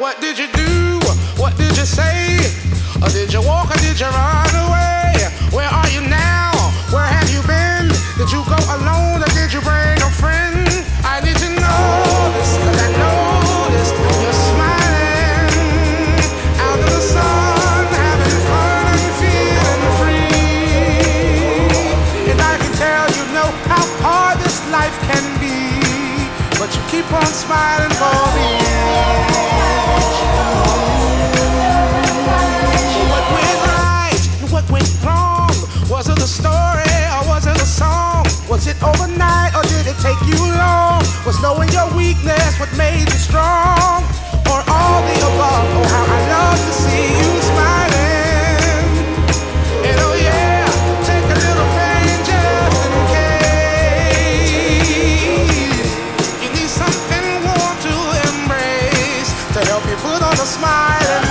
What did you do? What did you say? Or did you walk or did you run away? Where are you now? Where have you been? Did you go alone or did you bring a friend? I need to know this, 'cause I noticed you're smiling out in the sun, having fun and feeling free. And I can tell you know how hard this life can be, but you keep on smiling for me. What went right and what went wrong? Was it a story or was it a song? Was it overnight or did it take you long? Was knowing your weakness what made you strong? Or all the above? Oh, how I love to see you smiling. And oh yeah, take a little pain just in case you need something warm to embrace to help you put on a smile.